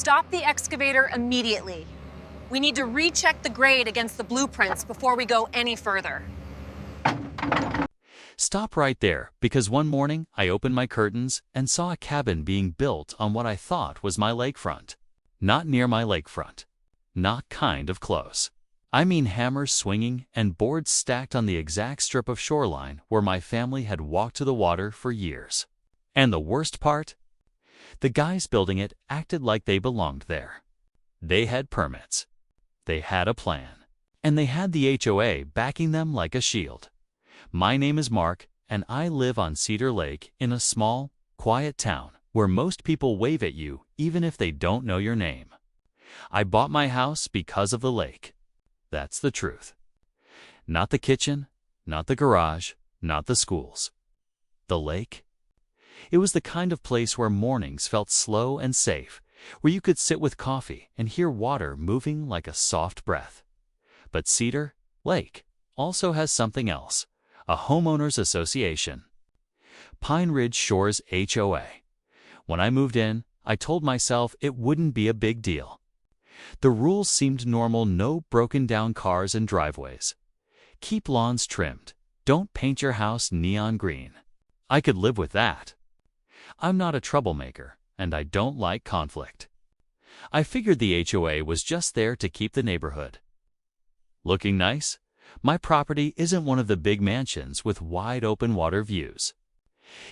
Stop the excavator immediately. We need to recheck the grade against the blueprints before we go any further. Stop right there, because one morning I opened my curtains and saw a cabin being built on what I thought was my lakefront. Not near my lakefront. Not kind of close. I mean hammers swinging and boards stacked on the exact strip of shoreline where my family had walked to the water for years. And the worst part? The guys building it acted like they belonged there. They had permits. They had a plan. And they had the HOA backing them like a shield. My name is Mark, and I live on Cedar Lake in a small, quiet town where most people wave at you even if they don't know your name. I bought my house because of the lake. That's the truth. Not the kitchen, not the garage, not the schools. The lake? It was the kind of place where mornings felt slow and safe, where you could sit with coffee and hear water moving like a soft breath. But Cedar Lake also has something else, a homeowners association. Pine Ridge Shores HOA. When I moved in, I told myself it wouldn't be a big deal. The rules seemed normal: no broken down cars and driveways. Keep lawns trimmed. Don't paint your house neon green. I could live with that. I'm not a troublemaker, and I don't like conflict. I figured the HOA was just there to keep the neighborhood looking nice. My property isn't one of the big mansions with wide open water views.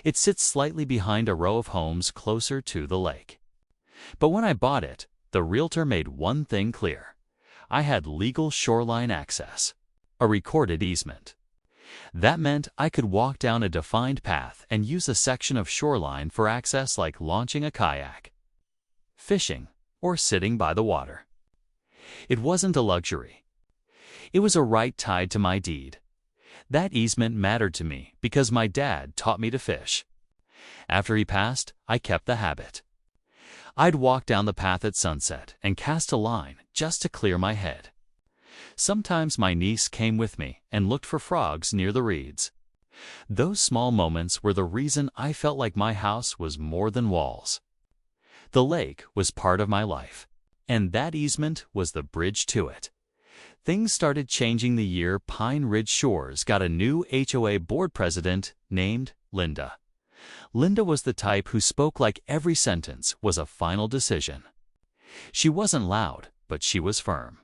It sits slightly behind a row of homes closer to the lake. But when I bought it, the realtor made one thing clear. I had legal shoreline access, a recorded easement. That meant I could walk down a defined path and use a section of shoreline for access, like launching a kayak, fishing, or sitting by the water. It wasn't a luxury. It was a right tied to my deed. That easement mattered to me because my dad taught me to fish. After he passed, I kept the habit. I'd walk down the path at sunset and cast a line just to clear my head. Sometimes my niece came with me and looked for frogs near the reeds. Those small moments were the reason I felt like my house was more than walls. The lake was part of my life, and that easement was the bridge to it. Things started changing the year Pine Ridge Shores got a new HOA board president named Linda. Linda was the type who spoke like every sentence was a final decision. She wasn't loud, but she was firm.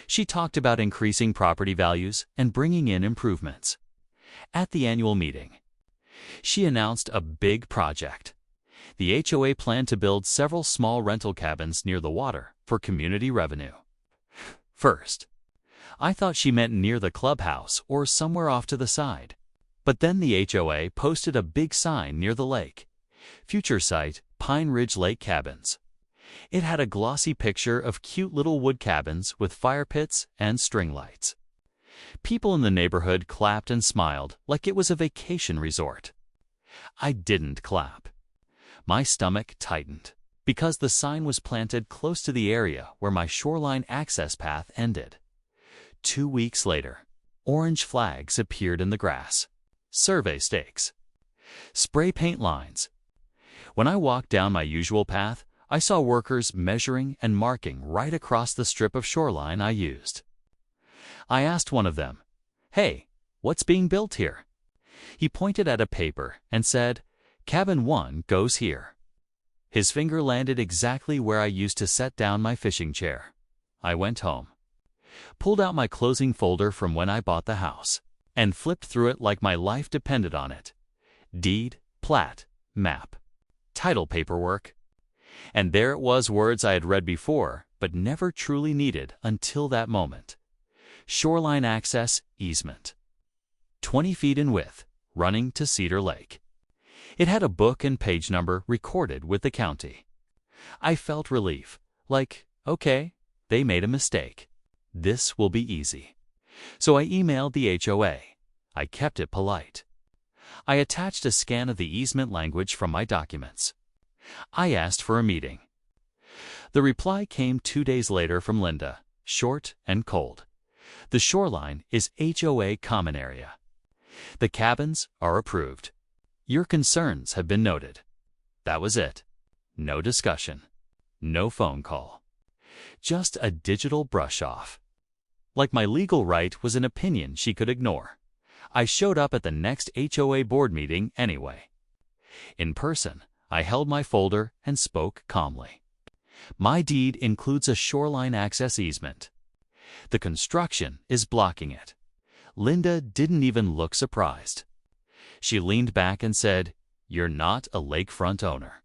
She talked about increasing property values and bringing in improvements. At the annual meeting, she announced a big project. The HOA planned to build several small rental cabins near the water for community revenue. First, I thought she meant near the clubhouse or somewhere off to the side. But then the HOA posted a big sign near the lake. Future site, Pine Ridge Lake Cabins. It had a glossy picture of cute little wood cabins with fire pits and string lights. People in the neighborhood clapped and smiled like it was a vacation resort. I didn't clap. My stomach tightened because the sign was planted close to the area where my shoreline access path ended. 2 weeks later, orange flags appeared in the grass. Survey stakes. Spray paint lines. When I walked down my usual path, I saw workers measuring and marking right across the strip of shoreline I used. I asked one of them, "Hey, what's being built here?" He pointed at a paper and said, "Cabin 1 goes here." His finger landed exactly where I used to set down my fishing chair. I went home, pulled out my closing folder from when I bought the house, and flipped through it like my life depended on it. Deed, plat, map, title paperwork. And there it was, words I had read before, but never truly needed until that moment. Shoreline access easement. 20 feet in width, running to Cedar Lake. It had a book and page number recorded with the county. I felt relief, like, okay, they made a mistake. This will be easy. So I emailed the HOA. I kept it polite. I attached a scan of the easement language from my documents. I asked for a meeting. The reply came 2 days later from Linda, short and cold. The shoreline is HOA common area. The cabins are approved. Your concerns have been noted. That was it. No discussion. No phone call. Just a digital brush-off. Like my legal right was an opinion she could ignore. I showed up at the next HOA board meeting anyway. In person, I held my folder and spoke calmly. My deed includes a shoreline access easement. The construction is blocking it. Linda didn't even look surprised. She leaned back and said, "You're not a lakefront owner.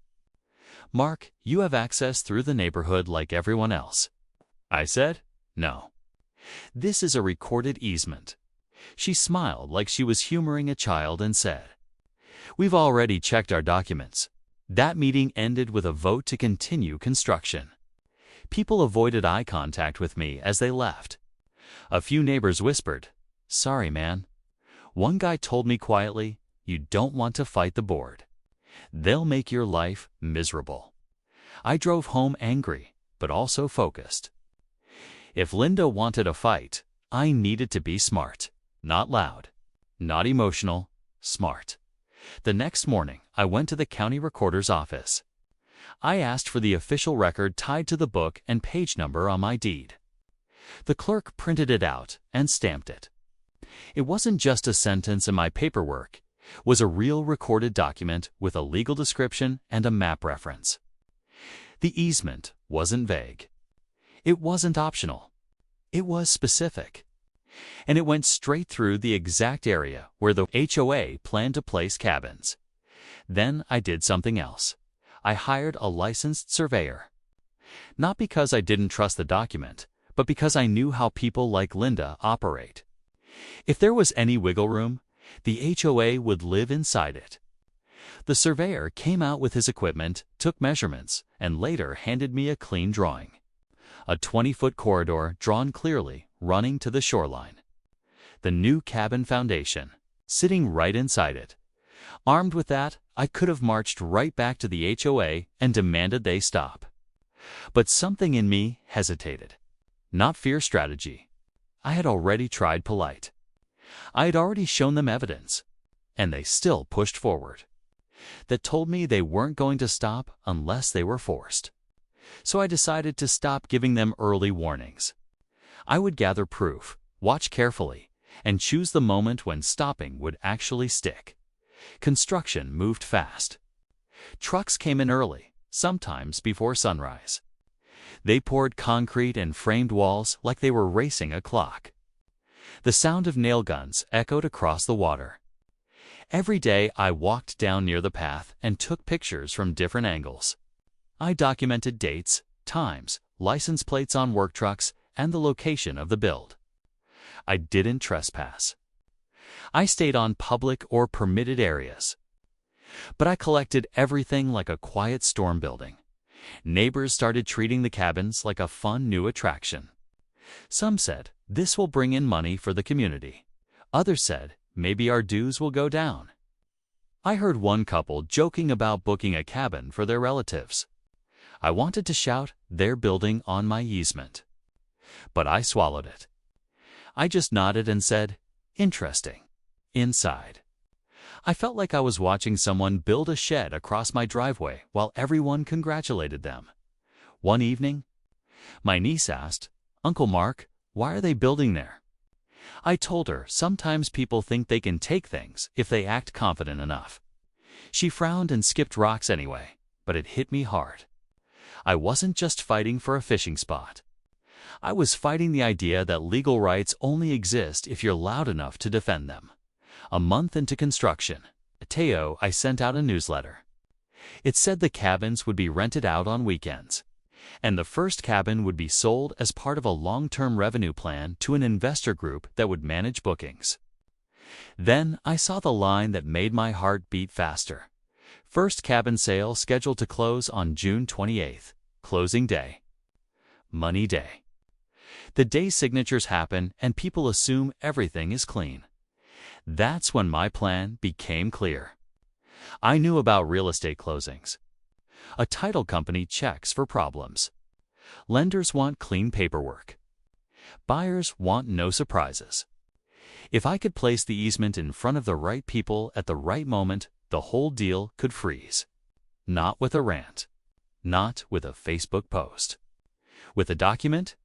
Mark, you have access through the neighborhood like everyone else." I said, "No. This is a recorded easement." She smiled like she was humoring a child and said, "We've already checked our documents." That meeting ended with a vote to continue construction. People avoided eye contact with me as they left. A few neighbors whispered, "Sorry, man." One guy told me quietly, "You don't want to fight the board. They'll make your life miserable." I drove home angry, but also focused. If Linda wanted a fight, I needed to be smart. Not loud, not emotional, smart. The next morning, I went to the county recorder's office. I asked for the official record tied to the book and page number on my deed. The clerk printed it out and stamped it. It wasn't just a sentence in my paperwork. It was a real recorded document with a legal description and a map reference. The easement wasn't vague. It wasn't optional. It was specific. And it went straight through the exact area where the HOA planned to place cabins. Then I did something else. I hired a licensed surveyor. Not because I didn't trust the document, but because I knew how people like Linda operate. If there was any wiggle room, the HOA would live inside it. The surveyor came out with his equipment, took measurements, and later handed me a clean drawing. A 20-foot corridor drawn clearly, running to the shoreline. The new cabin foundation, sitting right inside it. Armed with that, I could have marched right back to the HOA and demanded they stop. But something in me hesitated. Not fear strategy. I had already tried polite. I had already shown them evidence, and they still pushed forward. That told me they weren't going to stop unless they were forced. So I decided to stop giving them early warnings. I would gather proof, watch carefully, and choose the moment when stopping would actually stick. Construction moved fast. Trucks came in early, sometimes before sunrise. They poured concrete and framed walls like they were racing a clock. The sound of nail guns echoed across the water. Every day I walked down near the path and took pictures from different angles. I documented dates, times, license plates on work trucks, and the location of the build. I didn't trespass. I stayed on public or permitted areas. But I collected everything like a quiet storm building. Neighbors started treating the cabins like a fun new attraction. Some said, "This will bring in money for the community." Others said, "Maybe our dues will go down." I heard one couple joking about booking a cabin for their relatives. I wanted to shout, "They're building on my easement." But I swallowed it. I just nodded and said, "Interesting." Inside. I felt like I was watching someone build a shed across my driveway while everyone congratulated them. One evening, my niece asked, "Uncle Mark, why are they building there?" I told her sometimes people think they can take things if they act confident enough. She frowned and skipped rocks anyway, but it hit me hard. I wasn't just fighting for a fishing spot. I was fighting the idea that legal rights only exist if you're loud enough to defend them. A month into construction, I sent out a newsletter. It said the cabins would be rented out on weekends, and the first cabin would be sold as part of a long-term revenue plan to an investor group that would manage bookings. Then I saw the line that made my heart beat faster. First cabin sale scheduled to close on June 28th, closing day. Money day. The day signatures happen and people assume everything is clean. That's when my plan became clear. I knew about real estate closings. A title company checks for problems. Lenders want clean paperwork. Buyers want no surprises. If I could place the easement in front of the right people at the right moment, the whole deal could freeze. Not with a rant. not with a Facebook post. With a document?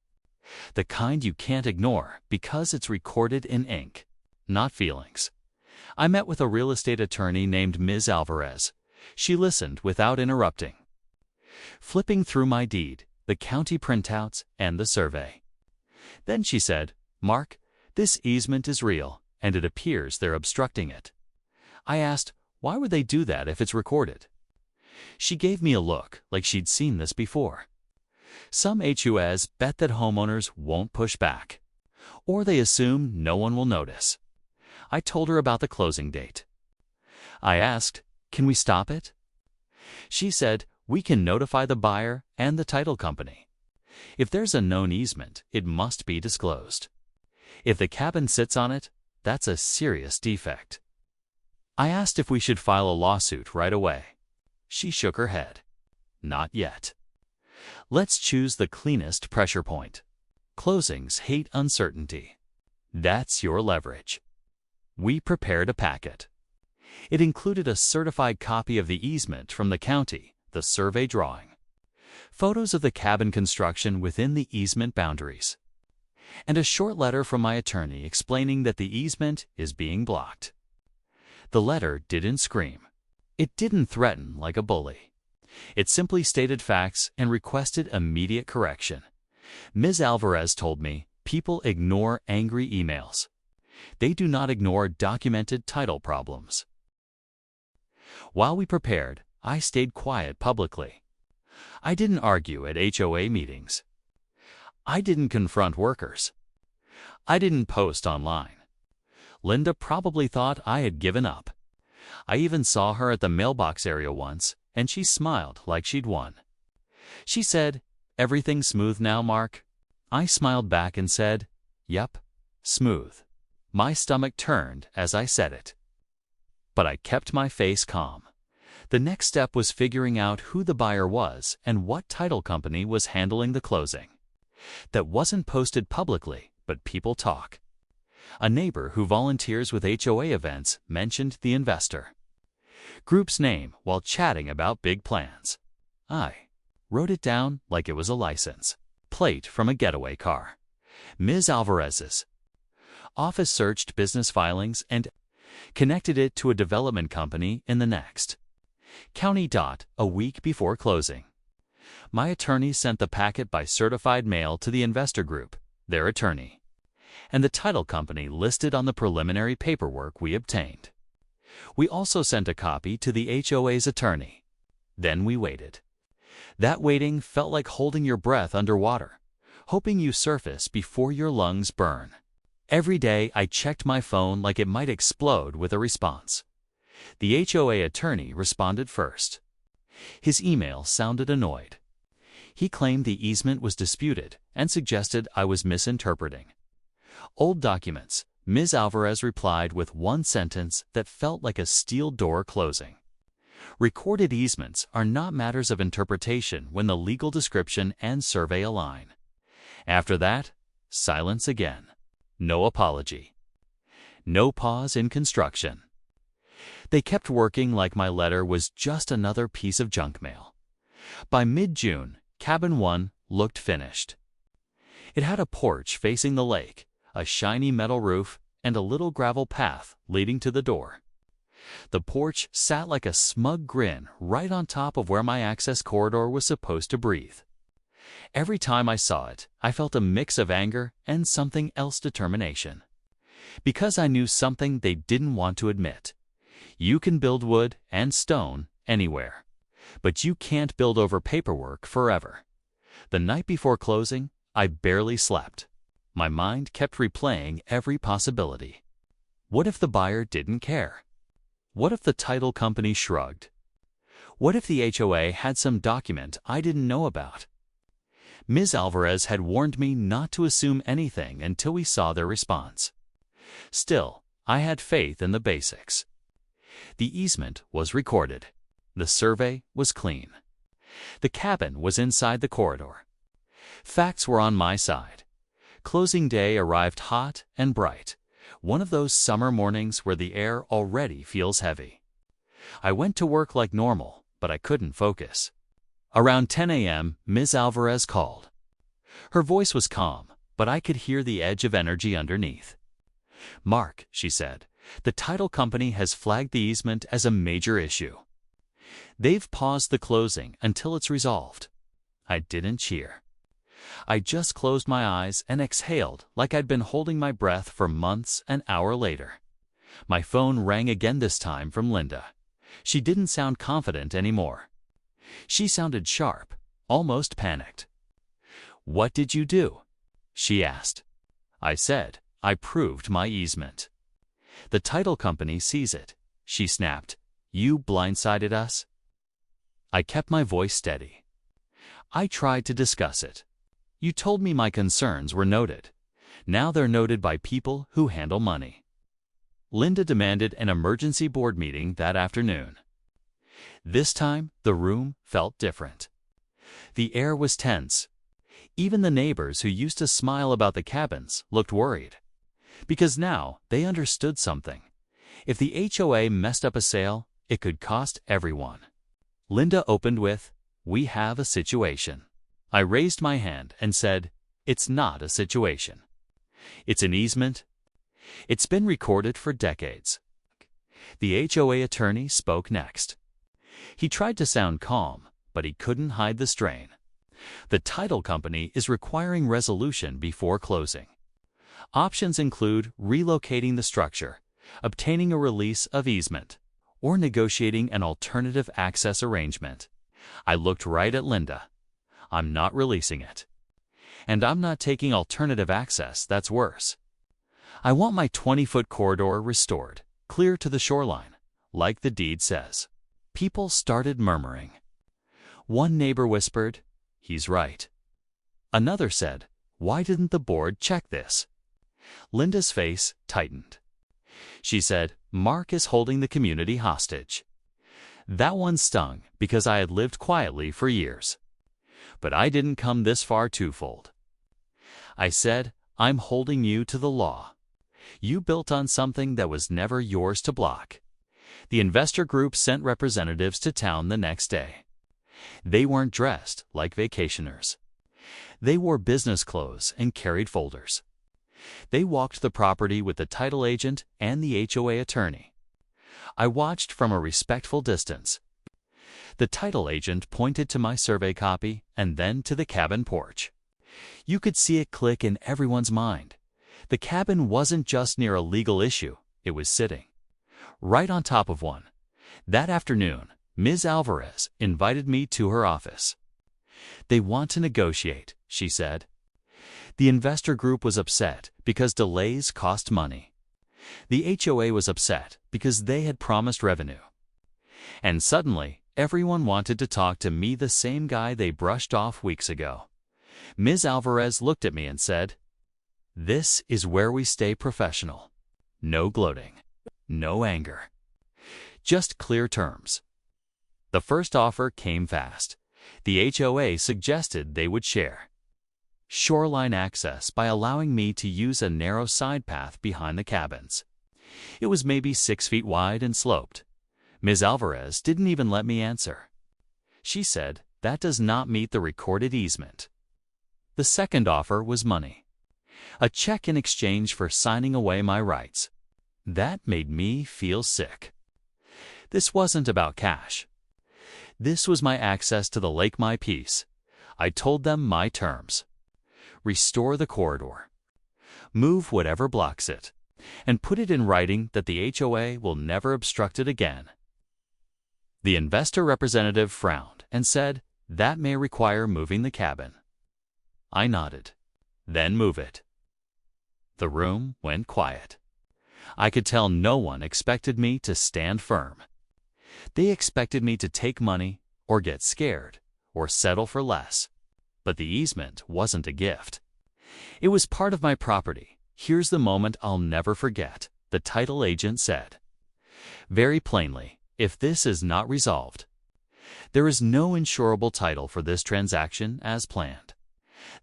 The kind you can't ignore because it's recorded in ink, not feelings. I met with a real estate attorney named Ms. Alvarez. She listened without interrupting, flipping through my deed, the county printouts, and the survey. Then she said, "Mark, this easement is real, and it appears they're obstructing it." I asked, why would they do that if it's recorded? She gave me a look like she'd seen this before. Some HOAs bet that homeowners won't push back, or they assume no one will notice. I told her about the closing date. I asked, "Can we stop it?" She said, "We can notify the buyer and the title company. If there's a known easement, it must be disclosed. If the cabin sits on it, that's a serious defect." I asked if we should file a lawsuit right away. She shook her head. Not yet. Let's choose the cleanest pressure point. Closings hate uncertainty. That's your leverage. We prepared a packet. It included a certified copy of the easement from the county, the survey drawing, photos of the cabin construction within the easement boundaries, and a short letter from my attorney explaining that the easement is being blocked. The letter didn't scream. It didn't threaten like a bully. It simply stated facts and requested immediate correction. Ms. Alvarez told me people ignore angry emails. They do not ignore documented title problems. While we prepared, I stayed quiet publicly. I didn't argue at HOA meetings. I didn't confront workers. I didn't post online. Linda probably thought I had given up. I even saw her at the mailbox area once, and she smiled like she'd won. She said, "Everything smooth now, Mark?" I smiled back and said, "Yep, smooth." My stomach turned as I said it. But I kept my face calm. The next step was figuring out who the buyer was and what title company was handling the closing. That wasn't posted publicly, but people talk. A neighbor who volunteers with HOA events mentioned the investor group's name while chatting about big plans. I wrote it down like it was a license plate from a getaway car. Ms. Alvarez's office searched business filings and connected it to a development company in the next county. A week before closing, my attorney sent the packet by certified mail to the investor group, their attorney, and the title company listed on the preliminary paperwork we obtained. We also sent a copy to the HOA's attorney. Then we waited. That waiting felt like holding your breath underwater, hoping you surface before your lungs burn. Every day I checked my phone like it might explode with a response. The HOA attorney responded first. His email sounded annoyed. He claimed the easement was disputed and suggested I was misinterpreting old documents. Ms. Alvarez replied with one sentence that felt like a steel door closing. Recorded easements are not matters of interpretation when the legal description and survey align. After that, silence again. No apology. No pause in construction. They kept working like my letter was just another piece of junk mail. By mid-June, Cabin 1 looked finished. It had a porch facing the lake, a shiny metal roof, and a little gravel path leading to the door. The porch sat like a smug grin right on top of where my access corridor was supposed to breathe. Every time I saw it, I felt a mix of anger and something else, determination. Because I knew something they didn't want to admit. You can build wood and stone anywhere, but you can't build over paperwork forever. The night before closing, I barely slept. My mind kept replaying every possibility. What if the buyer didn't care? What if the title company shrugged? What if the HOA had some document I didn't know about? Ms. Alvarez had warned me not to assume anything until we saw their response. Still, I had faith in the basics. The easement was recorded. The survey was clean. The cabin was inside the corridor. Facts were on my side. Closing day arrived hot and bright, one of those summer mornings where the air already feels heavy. I went to work like normal, but I couldn't focus. Around 10 a.m., Ms. Alvarez called. Her voice was calm, but I could hear the edge of energy underneath. "Mark," she said, "the title company has flagged the easement as a major issue. They've paused the closing until it's resolved." I didn't cheer. I just closed my eyes and exhaled like I'd been holding my breath for months. An hour later, my phone rang again, this time from Linda. She didn't sound confident anymore. She sounded sharp, almost panicked. "What did you do?" she asked. I said, "I proved my easement." "The title company sees it," she snapped. "You blindsided us." I kept my voice steady. "I tried to discuss it. You told me my concerns were noted. Now they're noted by people who handle money." Linda demanded an emergency board meeting that afternoon. This time, the room felt different. The air was tense. Even the neighbors who used to smile about the cabins looked worried. Because now they understood something. If the HOA messed up a sale, it could cost everyone. Linda opened with, "We have a situation." I raised my hand and said, "It's not a situation. It's an easement. It's been recorded for decades." The HOA attorney spoke next. He tried to sound calm, but he couldn't hide the strain. "The title company is requiring resolution before closing. Options include relocating the structure, obtaining a release of easement, or negotiating an alternative access arrangement." I looked right at Linda. "I'm not releasing it. And I'm not taking alternative access that's worse. I want my 20-foot corridor restored, clear to the shoreline, like the deed says." People started murmuring. One neighbor whispered, "He's right." Another said, "Why didn't the board check this?" Linda's face tightened. She said, "Mark is holding the community hostage." That one stung because I had lived quietly for years. But I didn't come this far twofold. I said, "I'm holding you to the law. You built on something that was never yours to block." The investor group sent representatives to town the next day. They weren't dressed like vacationers. They wore business clothes and carried folders. They walked the property with the title agent and the HOA attorney. I watched from a respectful distance. The title agent pointed to my survey copy and then to the cabin porch. You could see it click in everyone's mind. The cabin wasn't just near a legal issue, it was sitting right on top of one. That afternoon, Ms. Alvarez invited me to her office. "They want to negotiate," she said. The investor group was upset because delays cost money. The HOA was upset because they had promised revenue. And suddenly, everyone wanted to talk to me, the same guy they brushed off weeks ago. Ms. Alvarez looked at me and said, "This is where we stay professional. No gloating. No anger. Just clear terms." The first offer came fast. The HOA suggested they would share shoreline access by allowing me to use a narrow side path behind the cabins. It was maybe 6 feet wide and sloped. Ms. Alvarez didn't even let me answer. She said, "That does not meet the recorded easement." The second offer was money. A check in exchange for signing away my rights. That made me feel sick. This wasn't about cash. This was my access to the lake, my peace. I told them my terms. Restore the corridor. Move whatever blocks it. And put it in writing that the HOA will never obstruct it again. The investor representative frowned and said, "That may require moving the cabin." I nodded. "Then move it." The room went quiet. I could tell no one expected me to stand firm. They expected me to take money, or get scared, or settle for less. But the easement wasn't a gift. It was part of my property. "Here's the moment I'll never forget," the title agent said. "Very plainly, if this is not resolved, there is no insurable title for this transaction as planned."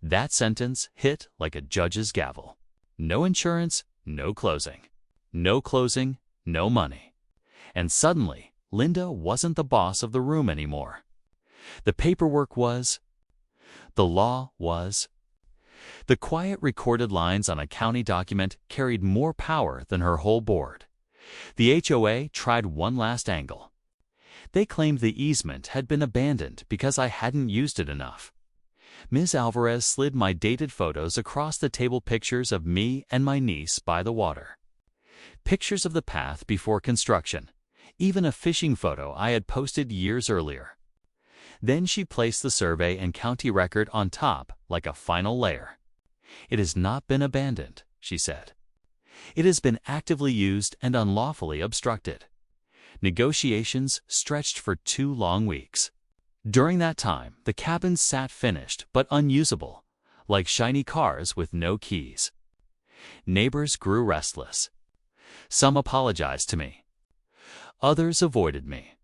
That sentence hit like a judge's gavel. No insurance, no closing. No closing, no money. And suddenly, Linda wasn't the boss of the room anymore. The paperwork was. The law was. The quiet recorded lines on a county document carried more power than her whole board. The HOA tried one last angle. They claimed the easement had been abandoned because I hadn't used it enough. Ms. Alvarez slid my dated photos across the table, pictures of me and my niece by the water. Pictures of the path before construction, even a fishing photo I had posted years earlier. Then she placed the survey and county record on top like a final layer. It has not been abandoned, she said. It has been actively used and unlawfully obstructed. Negotiations stretched for 2 long weeks. During that time, the cabins sat finished but unusable, like shiny cars with no keys. Neighbors grew restless. Some apologized to me. Others avoided me.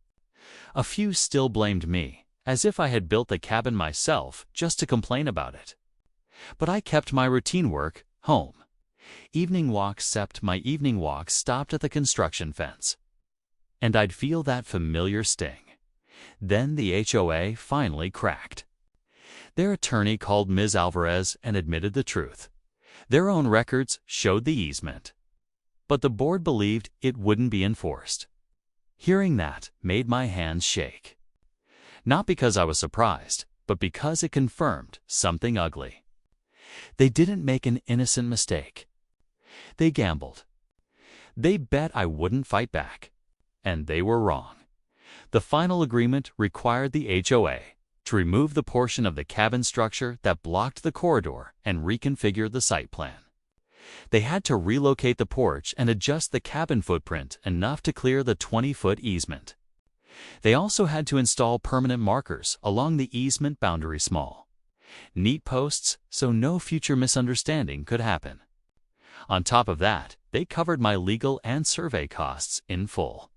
A few still blamed me, as if I had built the cabin myself just to complain about it. But I kept my routine work home. My evening walks stopped at the construction fence. And I'd feel that familiar sting. Then the HOA finally cracked. Their attorney called Ms. Alvarez and admitted the truth. Their own records showed the easement. But the board believed it wouldn't be enforced. Hearing that made my hands shake. Not because I was surprised, but because it confirmed something ugly. They didn't make an innocent mistake. They gambled. They bet I wouldn't fight back. And they were wrong. The final agreement required the HOA to remove the portion of the cabin structure that blocked the corridor and reconfigure the site plan. They had to relocate the porch and adjust the cabin footprint enough to clear the 20-foot easement. They also had to install permanent markers along the easement boundary, small, neat posts, so no future misunderstanding could happen. On top of that, they covered my legal and survey costs in full.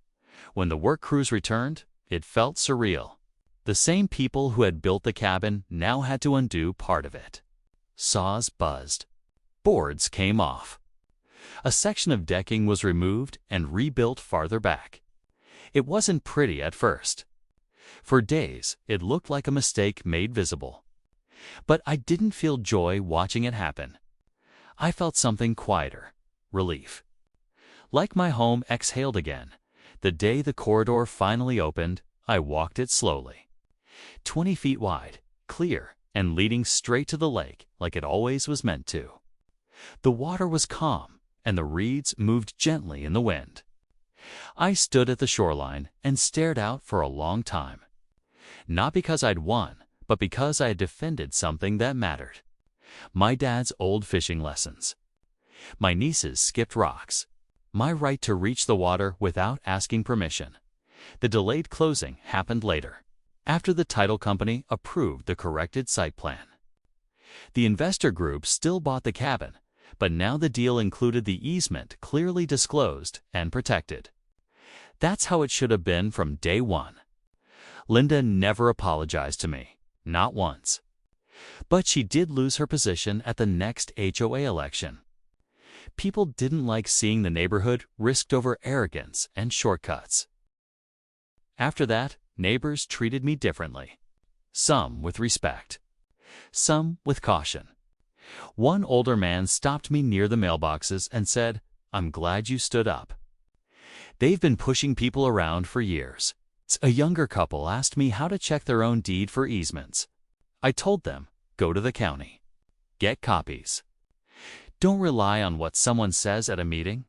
When the work crews returned, it felt surreal. The same people who had built the cabin now had to undo part of it. Saws buzzed. Boards came off. A section of decking was removed and rebuilt farther back. It wasn't pretty at first. For days, it looked like a mistake made visible. But I didn't feel joy watching it happen. I felt something quieter, relief. Like my home exhaled again. The day the corridor finally opened, I walked it slowly. 20 feet wide, clear, and leading straight to the lake like it always was meant to. The water was calm, and the reeds moved gently in the wind. I stood at the shoreline and stared out for a long time. Not because I'd won, but because I had defended something that mattered. My dad's old fishing lessons. My niece's skipped rocks. My right to reach the water without asking permission. The delayed closing happened later, after the title company approved the corrected site plan. The investor group still bought the cabin, but now the deal included the easement clearly disclosed and protected. That's how it should have been from day one. Linda never apologized to me, not once. But she did lose her position at the next HOA election. People didn't like seeing the neighborhood risked over arrogance and shortcuts. After that, neighbors treated me differently. Some with respect. Some with caution. One older man stopped me near the mailboxes and said, "I'm glad you stood up." They've been pushing people around for years. A younger couple asked me how to check their own deed for easements. I told them, go to the county. Get copies. Don't rely on what someone says at a meeting.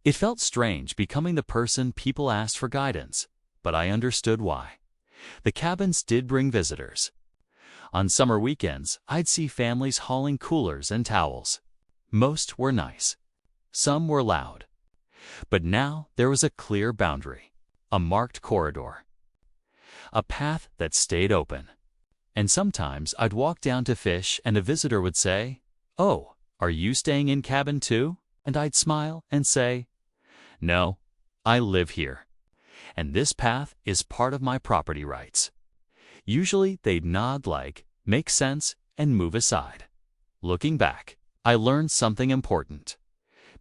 It felt strange becoming the person people asked for guidance, but I understood why. The cabins did bring visitors. On summer weekends, I'd see families hauling coolers and towels. Most were nice. Some were loud. But now there was a clear boundary, a marked corridor, a path that stayed open. And sometimes I'd walk down to fish and a visitor would say, "Oh, are you staying in cabin too?" And I'd smile and say, "No, I live here. And this path is part of my property rights." Usually they'd nod like, "Makes sense," and move aside. Looking back, I learned something important.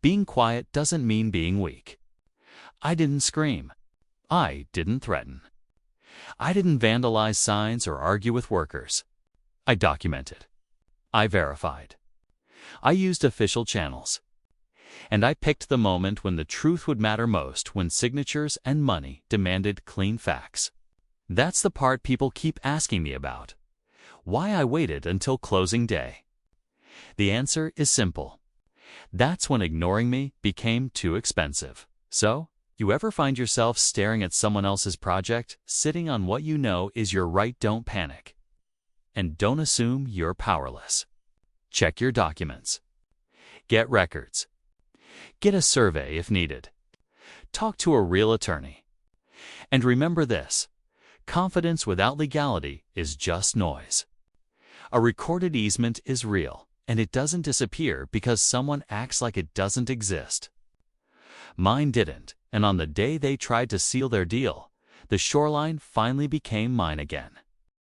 Being quiet doesn't mean being weak. I didn't scream. I didn't threaten. I didn't vandalize signs or argue with workers. I documented. I verified. I used official channels. And I picked the moment when the truth would matter most, when signatures and money demanded clean facts. That's the part people keep asking me about. Why I waited until closing day. The answer is simple. That's when ignoring me became too expensive. So, you ever find yourself staring at someone else's project, sitting on what you know is your right? Don't panic. And don't assume you're powerless. Check your documents. Get records. Get a survey if needed. Talk to a real attorney. And remember this: confidence without legality is just noise. A recorded easement is real, and it doesn't disappear because someone acts like it doesn't exist. Mine didn't, and on the day they tried to seal their deal, the shoreline finally became mine again.